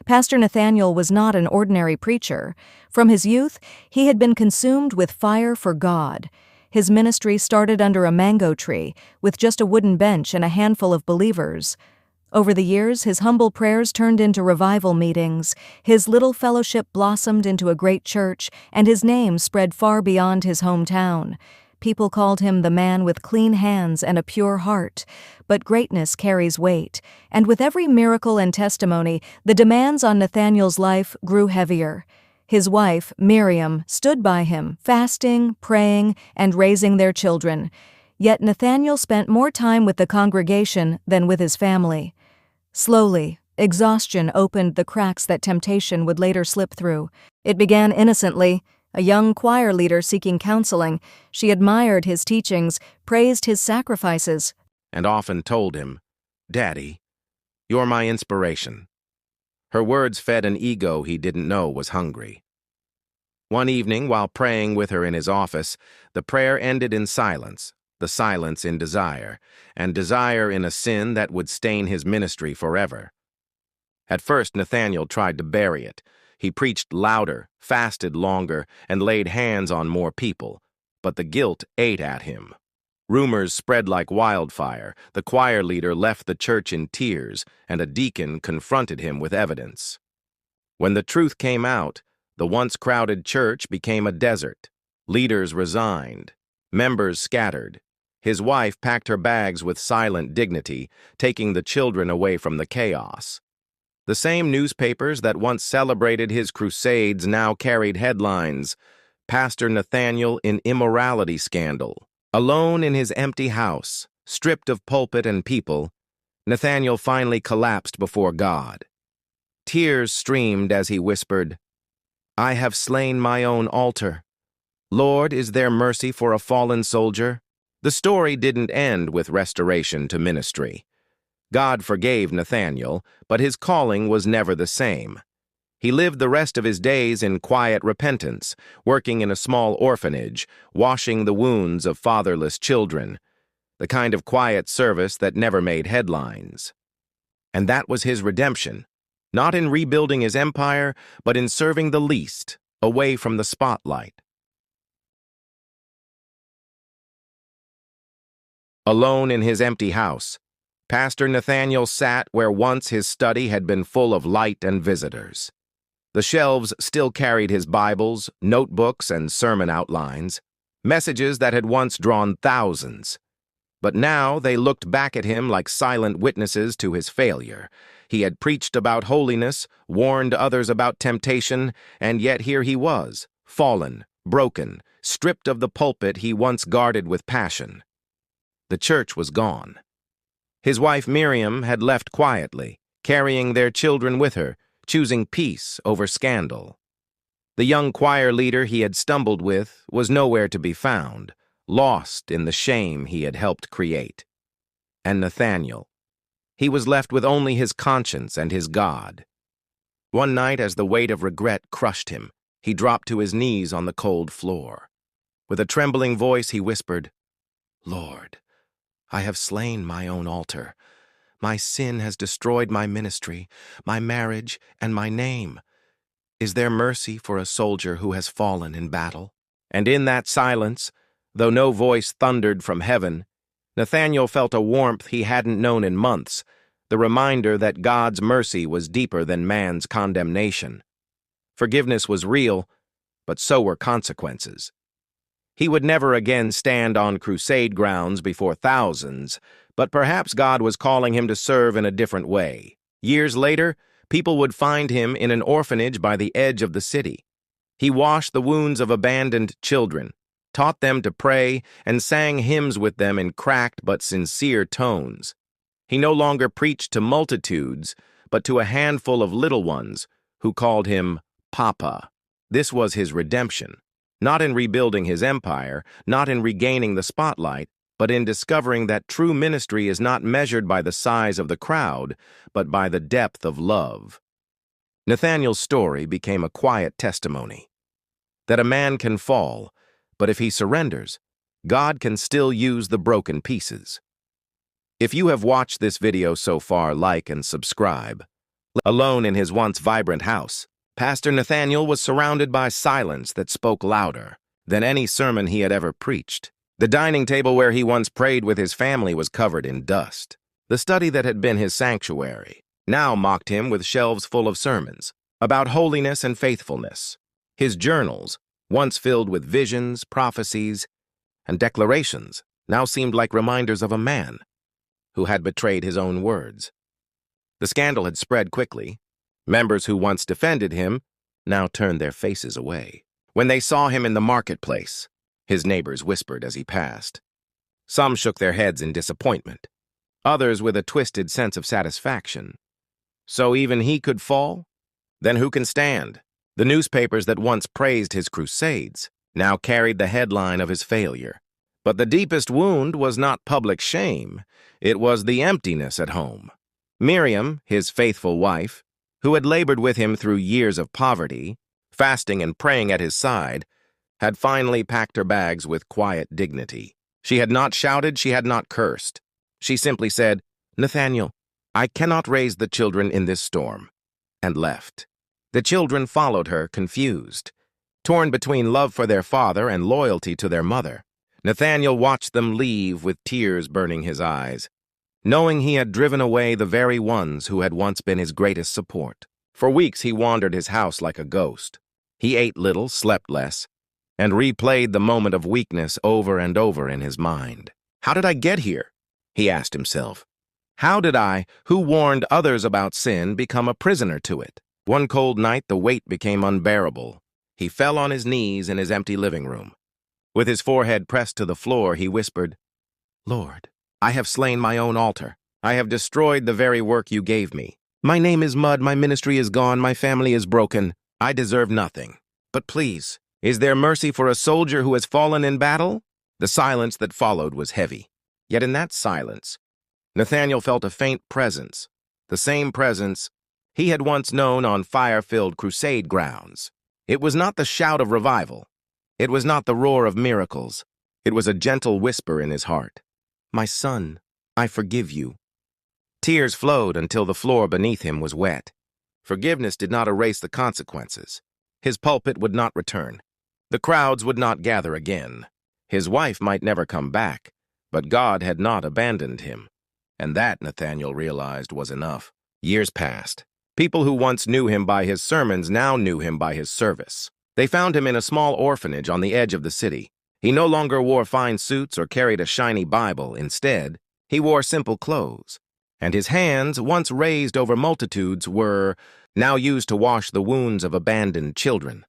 Pastor Nathaniel was not an ordinary preacher. From his youth, he had been consumed with fire for God. His ministry started under a mango tree, with just a wooden bench and a handful of believers. Over the years, his humble prayers turned into revival meetings, his little fellowship blossomed into a great church, and his name spread far beyond his hometown. People called him the man with clean hands and a pure heart. But greatness carries weight, and with every miracle and testimony, the demands on Nathaniel's life grew heavier. His wife, Miriam, stood by him, fasting, praying, and raising their children. Yet Nathaniel spent more time with the congregation than with his family. Slowly, exhaustion opened the cracks that temptation would later slip through. It began innocently. A young choir leader seeking counseling, she admired his teachings, praised his sacrifices, and often told him, "Daddy, you're my inspiration." Her words fed an ego he didn't know was hungry. One evening, while praying with her in his office, the prayer ended in silence, the silence in desire, and desire in a sin that would stain his ministry forever. At first, Nathaniel tried to bury it. He preached louder, fasted longer, and laid hands on more people, but the guilt ate at him. Rumors spread like wildfire. The choir leader left the church in tears, and a deacon confronted him with evidence. When the truth came out, the once crowded church became a desert. Leaders resigned. Members scattered. His wife packed her bags with silent dignity, taking the children away from the chaos. The same newspapers that once celebrated his crusades now carried headlines, "Pastor Nathaniel in Immorality Scandal." Alone in his empty house, stripped of pulpit and people, Nathaniel finally collapsed before God. Tears streamed as he whispered, "I have slain my own altar. Lord, is there mercy for a fallen soldier?" The story didn't end with restoration to ministry. God forgave Nathaniel, but his calling was never the same. He lived the rest of his days in quiet repentance, working in a small orphanage, washing the wounds of fatherless children, the kind of quiet service that never made headlines. And that was his redemption, not in rebuilding his empire, but in serving the least, away from the spotlight. Alone in his empty house, Pastor Nathaniel sat where once his study had been full of light and visitors. The shelves still carried his Bibles, notebooks, and sermon outlines, messages that had once drawn thousands. But now they looked back at him like silent witnesses to his failure. He had preached about holiness, warned others about temptation, and yet here he was, fallen, broken, stripped of the pulpit he once guarded with passion. The church was gone. His wife Miriam had left quietly, carrying their children with her, choosing peace over scandal. The young choir leader he had stumbled with was nowhere to be found, lost in the shame he had helped create. And Nathaniel, he was left with only his conscience and his God. One night, as the weight of regret crushed him, he dropped to his knees on the cold floor. With a trembling voice, he whispered, "Lord, I have slain my own altar. My sin has destroyed my ministry, my marriage, and my name. Is there mercy for a soldier who has fallen in battle?" And in that silence, though no voice thundered from heaven, Nathaniel felt a warmth he hadn't known in months, the reminder that God's mercy was deeper than man's condemnation. Forgiveness was real, but so were consequences. He would never again stand on crusade grounds before thousands, but perhaps God was calling him to serve in a different way. Years later, people would find him in an orphanage by the edge of the city. He washed the wounds of abandoned children, taught them to pray, and sang hymns with them in cracked but sincere tones. He no longer preached to multitudes, but to a handful of little ones who called him Papa. This was his redemption. Not in rebuilding his empire, not in regaining the spotlight, but in discovering that true ministry is not measured by the size of the crowd, but by the depth of love. Nathaniel's story became a quiet testimony that a man can fall, but if he surrenders, God can still use the broken pieces. If you have watched this video so far, like and subscribe. Alone in his once vibrant house, Pastor Nathaniel was surrounded by silence that spoke louder than any sermon he had ever preached. The dining table where he once prayed with his family was covered in dust. The study that had been his sanctuary now mocked him with shelves full of sermons about holiness and faithfulness. His journals, once filled with visions, prophecies, and declarations, now seemed like reminders of a man who had betrayed his own words. The scandal had spread quickly. Members who once defended him now turned their faces away. When they saw him in the marketplace, his neighbors whispered as he passed. Some shook their heads in disappointment, others with a twisted sense of satisfaction. So even he could fall? Then who can stand? The newspapers that once praised his crusades now carried the headline of his failure. But the deepest wound was not public shame. It was the emptiness at home. Miriam, his faithful wife, who had labored with him through years of poverty, fasting and praying at his side, had finally packed her bags with quiet dignity. She had not shouted, she had not cursed. She simply said, "Nathaniel, I cannot raise the children in this storm," and left. The children followed her, confused, torn between love for their father and loyalty to their mother. Nathaniel watched them leave with tears burning his eyes, knowing he had driven away the very ones who had once been his greatest support. For weeks he wandered his house like a ghost. He ate little, slept less, and replayed the moment of weakness over and over in his mind. How did I get here? He asked himself. How did I, who warned others about sin, become a prisoner to it? One cold night, the weight became unbearable. He fell on his knees in his empty living room. With his forehead pressed to the floor, he whispered, "Lord, I have slain my own altar. I have destroyed the very work you gave me. My name is mud, my ministry is gone, my family is broken. I deserve nothing. But please, is there mercy for a soldier who has fallen in battle?" The silence that followed was heavy. Yet in that silence, Nathaniel felt a faint presence, the same presence he had once known on fire-filled crusade grounds. It was not the shout of revival. It was not the roar of miracles. It was a gentle whisper in his heart. "My son, I forgive you." Tears flowed until the floor beneath him was wet. Forgiveness did not erase the consequences. His pulpit would not return. The crowds would not gather again. His wife might never come back, but God had not abandoned him. And that, Nathaniel realized, was enough. Years passed. People who once knew him by his sermons now knew him by his service. They found him in a small orphanage on the edge of the city. He no longer wore fine suits or carried a shiny Bible. Instead, he wore simple clothes. And his hands, once raised over multitudes, were now used to wash the wounds of abandoned children.